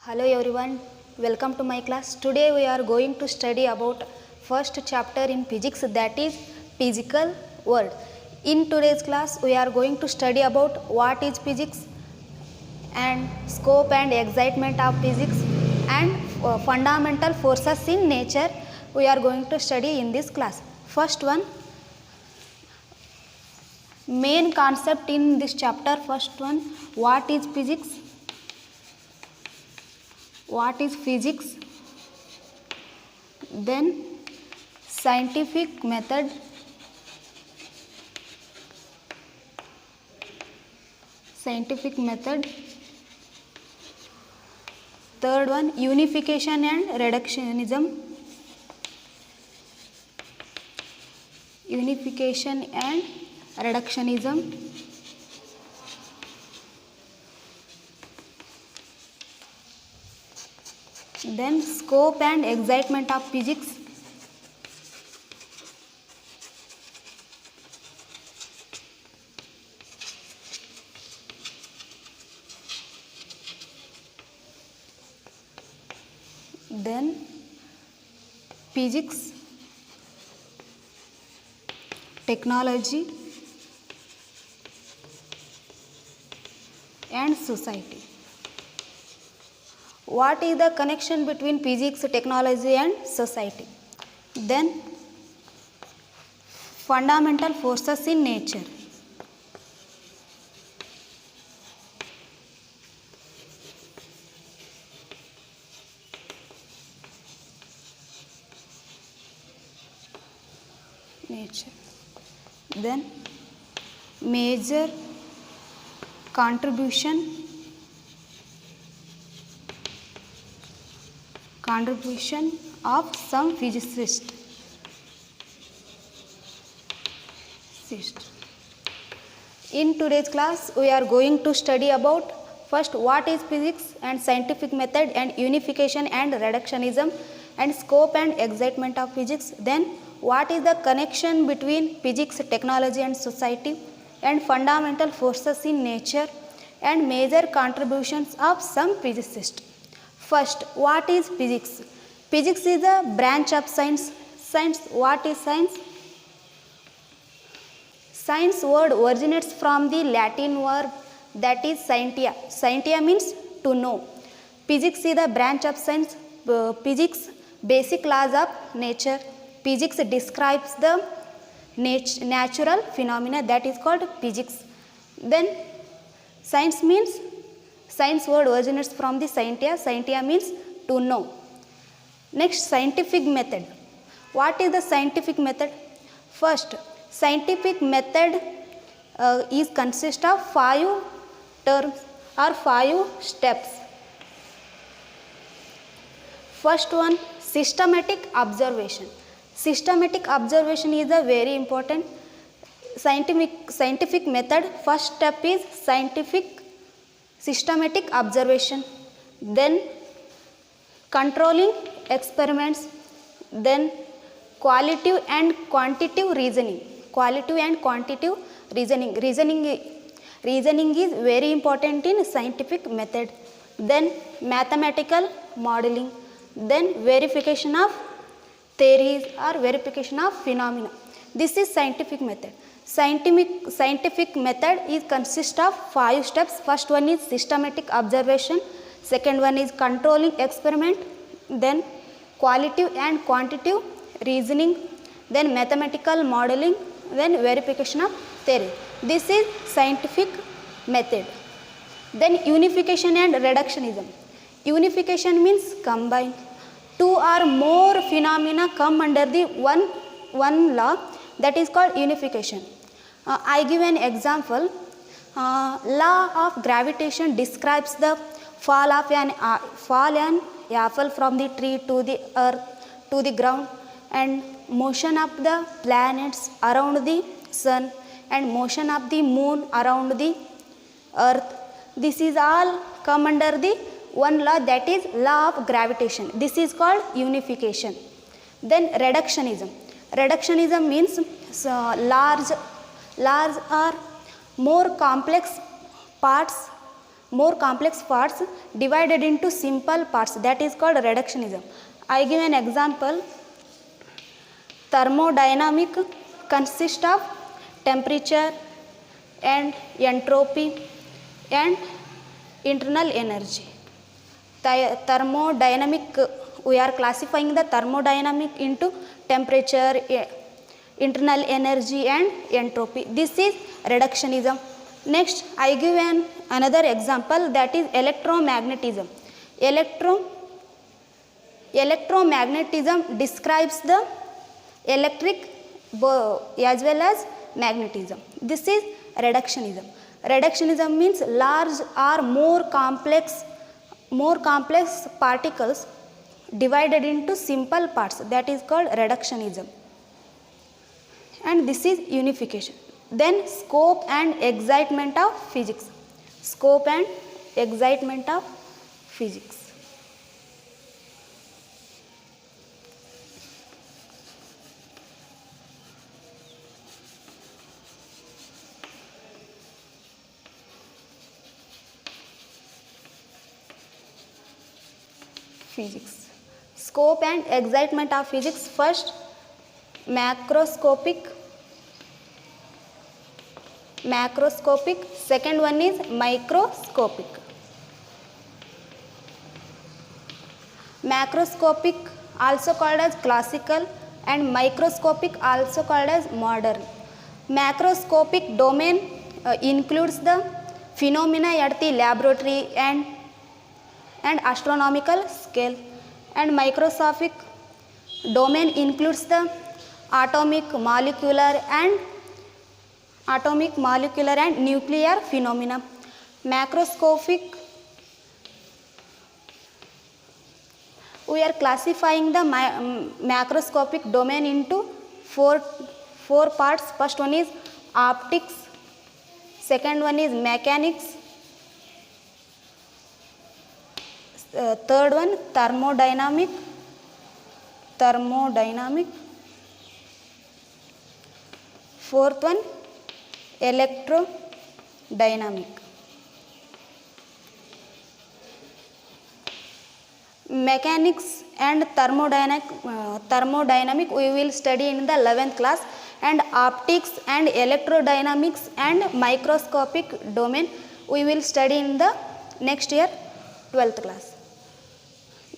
Hello everyone, welcome to my class. Today we are going to study about first chapter in physics, that is physical world. In today's class we are going to study about what is physics and scope and excitement of physics and fundamental forces in nature we are going to study in this class. First one, main concept in this chapter. First one, what is physics? What is physics? Then scientific method, third one, unification and reductionism, then scope and excitement of physics, then physics, technology and society. What is the connection between physics, technology and society? Then fundamental forces in nature. Then major contribution of some physicists. In today's class we are going to study about first what is physics and scientific method and unification and reductionism and scope and excitement of physics. Then what is the connection between physics, technology and society and fundamental forces in nature and major contributions of some physicists. First, what is physics? Physics is a branch of science. What is science? Science word originates from the Latin word that is scientia. Scientia means to know. Physics is a branch of science. Physics, basic laws of nature. Physics describes the natural phenomena, that is called physics. Then science means, science word originates from the scientia. Scientia means to know. Next, scientific method. What is the scientific method? First, scientific method is consist of 5 terms or 5 steps. First one, systematic observation. Systematic observation is a very important scientific method. First step is systematic observation. Then controlling experiments. Then qualitative and quantitative reasoning. Reasoning is very important in scientific method. Then mathematical modeling. Then verification of theories or verification of phenomena. This is scientific method. Scientific method is consist of 5 steps. First one is systematic observation. Second one is controlling experiment. Then qualitative and quantitative reasoning. Then mathematical modeling. Then verification of theory. This is scientific method. Then unification and reductionism. Unification means combine. 2 or more phenomena come under the one law, that is called unification. I give an example. Law of gravitation describes the fall of an apple from the tree to the earth to the ground, and motion of the planets around the sun and motion of the moon around the earth. This is all come under the one law, that is law of gravitation. This is called unification. Then reductionism. Reductionism means large or more complex parts more complex parts divided into simple parts, that is called reductionism. I give an example. Thermodynamic consists of temperature and entropy and internal energy. Thermodynamic, we are classifying the thermodynamic into temperature, internal energy and entropy. This is reductionism. Next I give another example, that is electromagnetism. Electromagnetism describes the electric as well as magnetism. This is reductionism. Reductionism means large or more complex particles divided into simple parts, that is called reductionism. And this is unification. Then scope and excitement of physics. Scope and excitement of physics. Physics. Scope and excitement of physics. First, macroscopic. Second one is microscopic. Macroscopic also called as classical and microscopic also called as modern. Macroscopic domain includes the phenomena at the laboratory and astronomical scale, and microscopic domain includes the atomic, molecular and nuclear phenomena. Macroscopic, we are classifying the macroscopic domain into four parts. First one is optics, second one is mechanics, third one thermodynamic, fourth one electrodynamic. Mechanics and thermodynamic we will study in the 11th class, and optics and electrodynamics and microscopic domain we will study in the next year 12th class.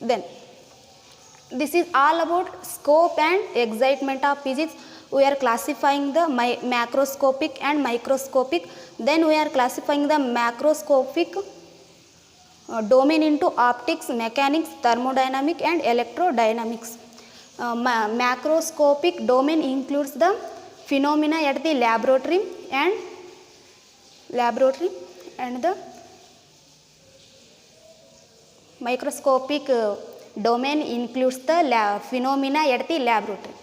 Then this is all about scope and excitement of physics. We are classifying the macroscopic and microscopic. Then we are classifying the macroscopic domain into optics, mechanics, thermodynamic and electrodynamics. Macroscopic domain includes the phenomena at the laboratory and the microscopic domain includes the phenomena at the laboratory.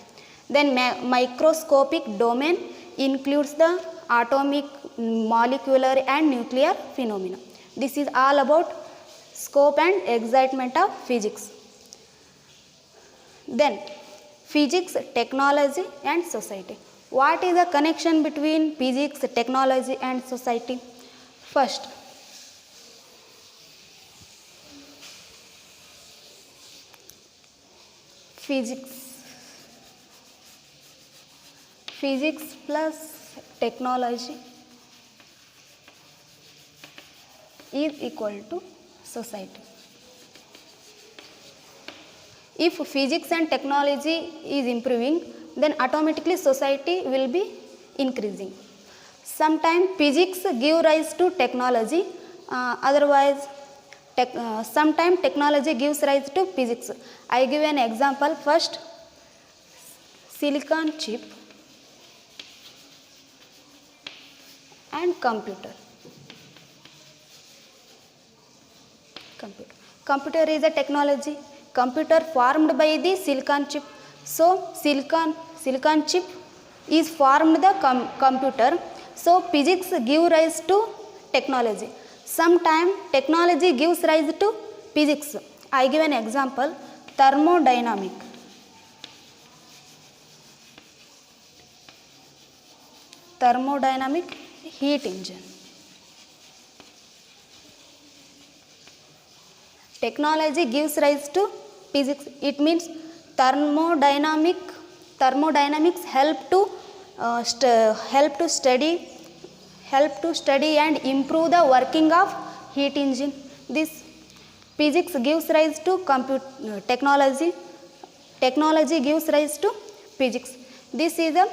Then microscopic domain includes the atomic, molecular and nuclear phenomena. This is all about scope and excitement of physics. Then physics, technology and society. What is the connection between physics, technology and society? First, physics plus technology is equal to society. If physics and technology is improving, then automatically society will be increasing. Sometimes physics give rise to technology, otherwise sometimes technology gives rise to physics. I give an example. First, silicon chip and computer. Computer is a technology. Computer formed by the silicon chip. So silicon chip is formed the computer. So physics give rise to technology. Sometimes technology gives rise to physics. I give an example. Thermodynamic. Heat engine. technology gives rise to physics. It means thermodynamics help to study and improve the working of heat engine. This physics gives rise to technology gives rise to physics. This is a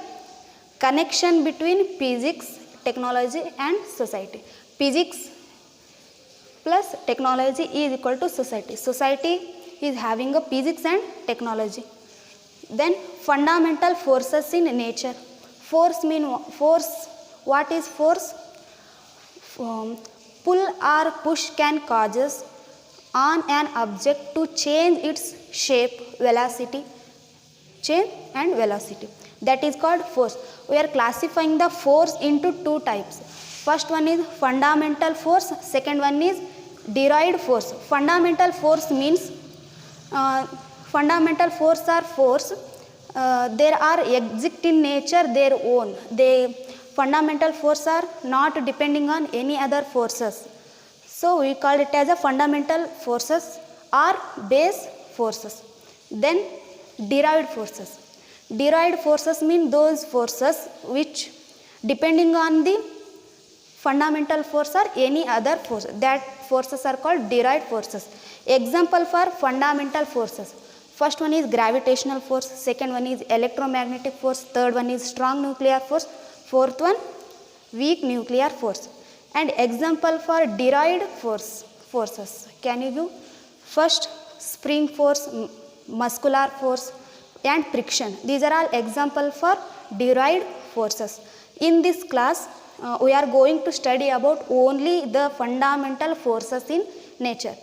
connection between physics, technology and society. Physics plus technology is equal to society. Society is having a physics and technology. Then fundamental forces in nature. What is force? Pull or push can causes on an object to change its shape, velocity. That is called force. We are classifying the force into two types. First one is fundamental force, second one is derived force. Fundamental force means fundamental force are force. There are exist in nature their own. Fundamental force are not depending on any other forces. So we call it as a fundamental forces or base forces. Then derived forces. Derived forces mean those forces which depending on the fundamental force or any other force. That forces are called derived forces. Example for fundamental forces. First one is gravitational force, second one is electromagnetic force, third one is strong nuclear force, fourth one weak nuclear force. And example for derived forces. Can you give? First, spring force, muscular force and friction. These are all example for derived forces. In this class, we are going to study about only the fundamental forces in nature.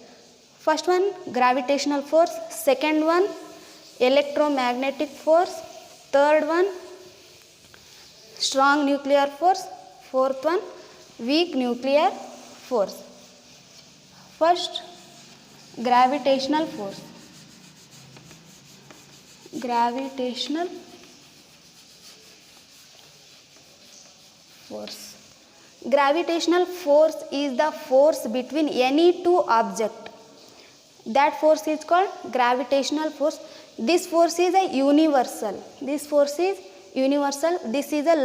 First one, gravitational force, second one, electromagnetic force, third one, strong nuclear force, fourth one, weak nuclear force. First, gravitational force. Gravitational force. Gravitational force is the force between any two objects. That force is called gravitational force. This force is a universal. This is a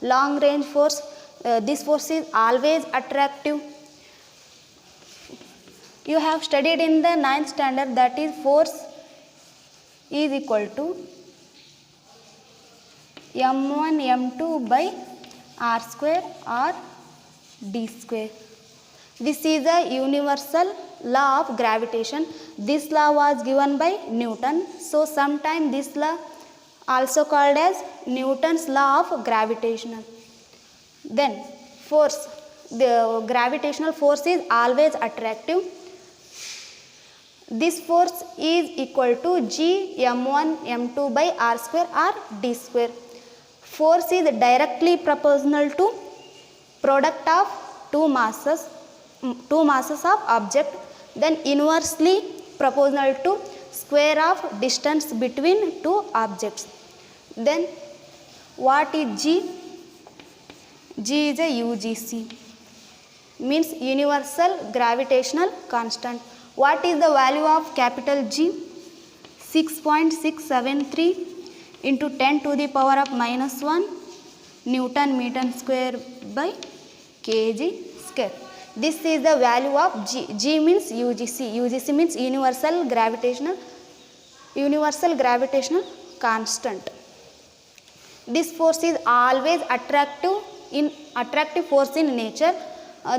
long range force. This force is always attractive. You have studied in the 9th standard, that is force is equal to m1 m2 by r square or d square. This is a universal law of gravitation. This law was given by Newton. So sometime this law also called as Newton's law of gravitation. Then force. The gravitational force is always attractive. This force is equal to G m1 m2 by r square or d square. Force is directly proportional to product of two masses of object, then inversely proportional to square of distance between two objects. Then what is G? G is a UGC, means universal gravitational constant. What is the value of capital G? 6.673 into 10 to the power of minus 1 Newton meter square by kg square. This is the value of G. G means UGC. UGC means universal gravitational constant. This force is always attractive force in nature.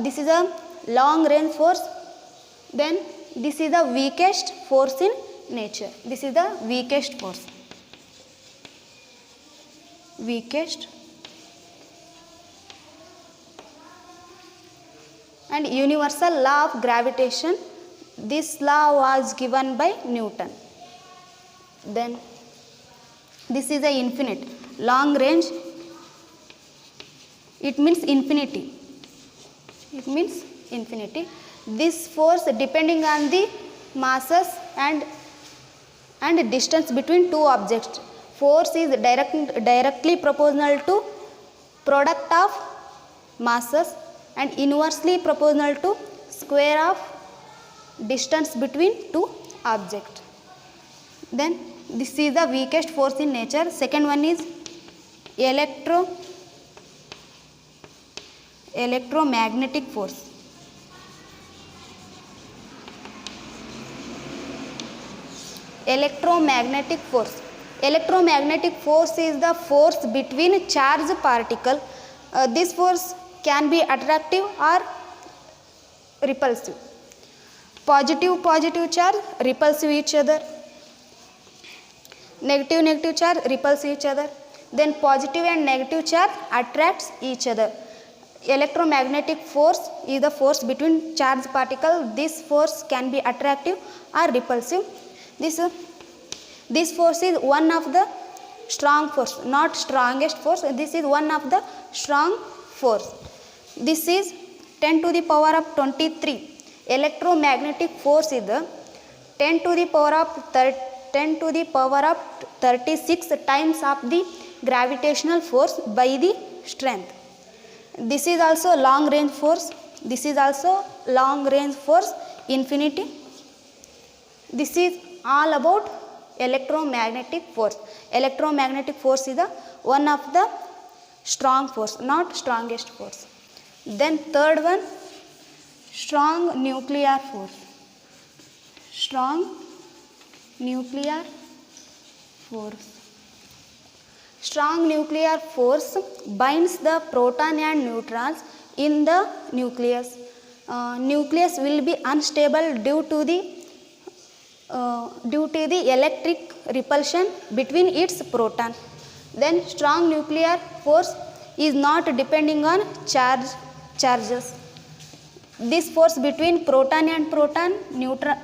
This is a long range force. Then this is the weakest force in nature. This is the weakest force. And universal law of gravitation. This law was given by Newton. Then this is a infinite. Long range, it means infinity. This force depending on the masses and distance between two objects. Force is directly proportional to product of masses and inversely proportional to square of distance between two objects. Then this is the weakest force in nature. Second one is electromagnetic force. Electromagnetic force. Electromagnetic force is the force between charged particle. This force can be attractive or repulsive. Positive charge repulsive each other. Negative charge repulse each other. Then positive and negative charge attracts each other. Electromagnetic force is the force between charged particle. This force can be attractive or repulsive. This force is one of the strong force, not strongest force. This is one of the strong force. This is 10 to the power of 23. Electromagnetic force is the 10 to the power of 36 times of the gravitational force by the strength. This is also long range force. This is also long range force infinity. This is all about electromagnetic force. Electromagnetic force is the one of the strong force, not strongest force. Then third one, strong nuclear force. Strong nuclear force. Strong nuclear force binds the proton and neutrons in the nucleus. Nucleus will be unstable due to the electric repulsion between its proton. Then strong nuclear force is not depending on charges. This force between proton and proton, neutron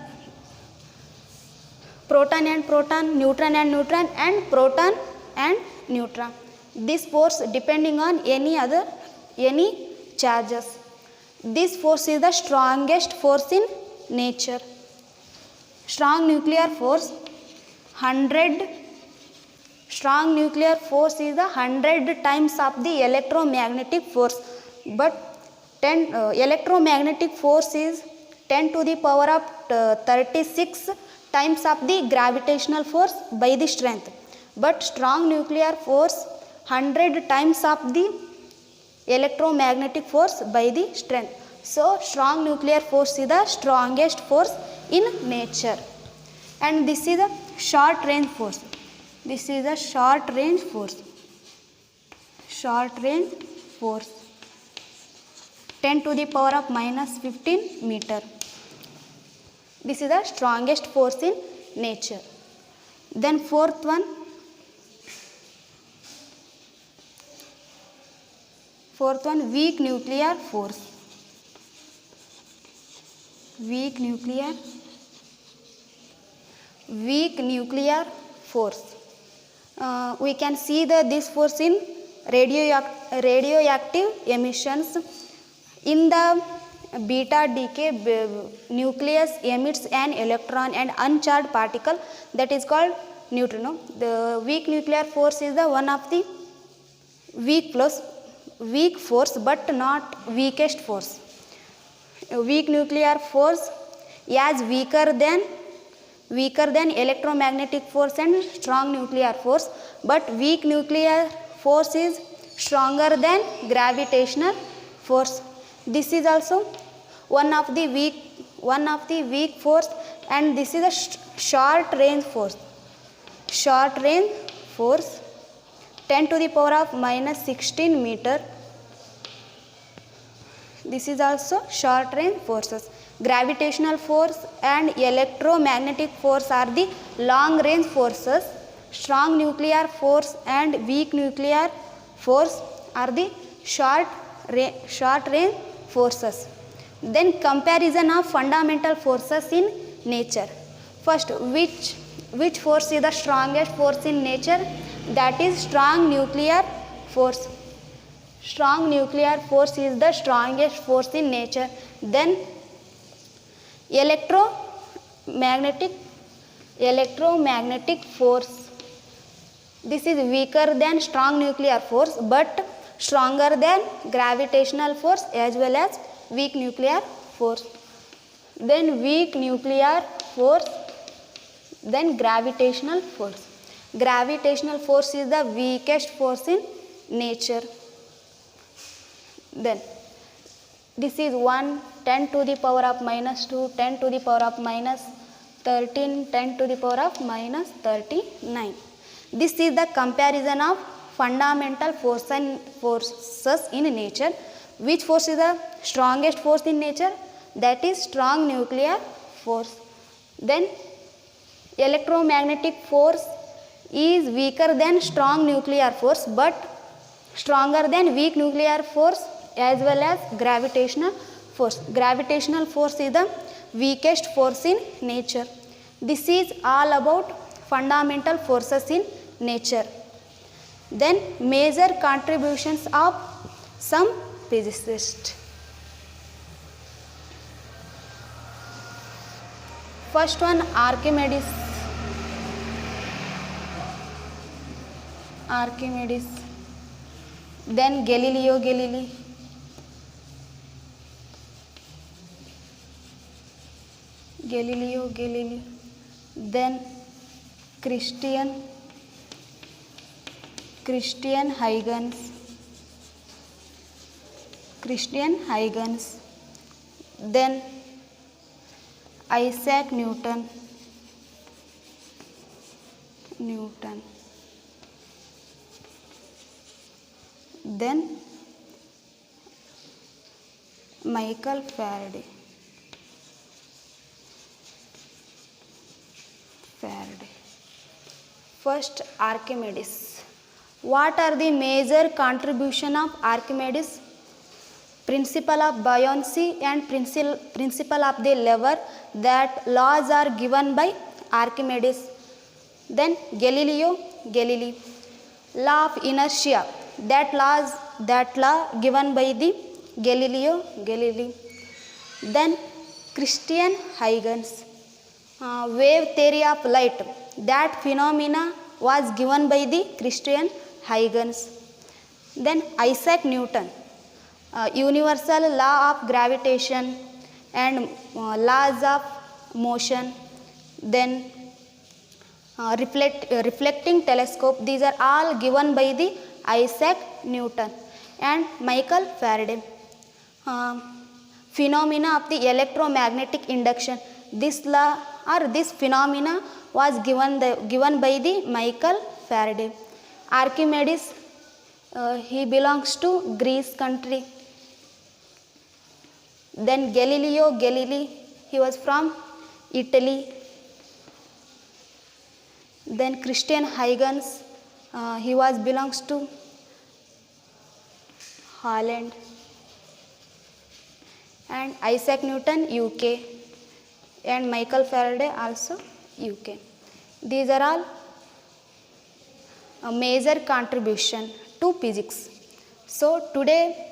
and proton and neutron. This force depending on any charges. This force is the strongest force in nature. Strong nuclear force 100. Strong nuclear force is the 100 times of the electromagnetic force, but electromagnetic force is 10 to the power of 36 times of the gravitational force by the strength. But strong nuclear force 100 times of the electromagnetic force by the strength. So strong nuclear force is the strongest force in nature. And this is a short range force. This is a short range force. Short range force 10 to the power of minus 15 meter. This is the strongest force in nature. Then fourth one, weak nuclear force. Weak nuclear force. We can see this force in radioactive emissions. In the beta decay, nucleus emits an electron and uncharged particle that is called neutrino. The weak nuclear force is the one of the weak force, but not weakest force. Weak nuclear force is weaker than electromagnetic force and strong nuclear force, but weak nuclear force is stronger than gravitational force. This is also one of the weak force, and this is a short range force. Short range force 10 to the power of minus 16 meter. This is also short range forces. Gravitational force and electromagnetic force are the long range forces. Strong nuclear force and weak nuclear force are the short range forces. Then comparison of fundamental forces in nature. First, which force is the strongest force in nature? That is strong nuclear force. Strong nuclear force is the strongest force in nature. Then electromagnetic force. This is weaker than strong nuclear force, but stronger than gravitational force as well as weak nuclear force. then weak nuclear force, then gravitational force. Gravitational force is the weakest force in nature. Then this is 1 10 to the power of minus 2, 10 to the power of minus 13, 10 to the power of minus 39. This is the comparison of fundamental forces in nature. Which force is the strongest force in nature? That is strong nuclear force. Then electromagnetic force is weaker than strong nuclear force but stronger than weak nuclear force as well as gravitational force. Gravitational force is the weakest force in nature. This is all about fundamental forces in nature. Then major contributions of some physicists. First one, Archimedes. Then Galileo Galilei. Then Christian Huygens. Then Isaac Newton. Then Michael Faraday. First, Archimedes. What are the major contribution of Archimedes? Principle of buoyancy and principle of the lever, that laws are given by Archimedes. Then Galileo Galilei, law of inertia, that law given by the Galileo Galilei. Then Christian Huygens, wave theory of light, that phenomena was given by the Christian Huygens. Then Isaac Newton, universal law of gravitation and laws of motion. Then reflecting telescope, these are all given by the Isaac Newton. And Michael Faraday, phenomena of the electromagnetic induction, this law or this phenomena was given by the Michael Faraday. Archimedes, he belongs to Greece country. Then Galileo Galilei, he was from Italy. Then Christian Huygens, he belongs to Holland. And Isaac Newton, UK. And Michael Faraday also UK. These are all a major contribution to physics. So today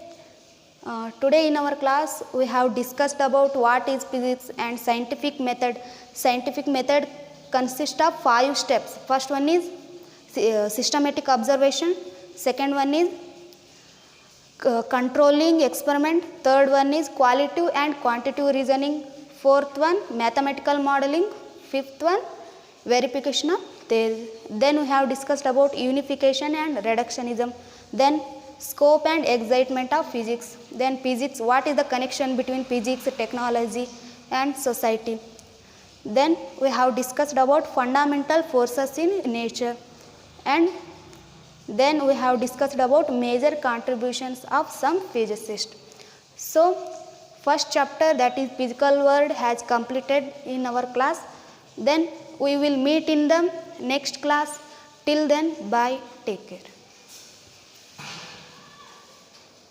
in our class we have discussed about what is physics and scientific method. Scientific method consists of 5 steps. First one is systematic observation. Second one is controlling experiment. Third one is qualitative and quantitative reasoning. Fourth one, mathematical modeling. Fifth one, verification of theory. Then we have discussed about unification and reductionism. Then scope and excitement of physics. Then physics, what is the connection between physics, technology and society. Then we have discussed about fundamental forces in nature. And then we have discussed about major contributions of some physicists. So first chapter, that is physical world, has completed in our class. Then we will meet in the next class. Till then, bye, take care.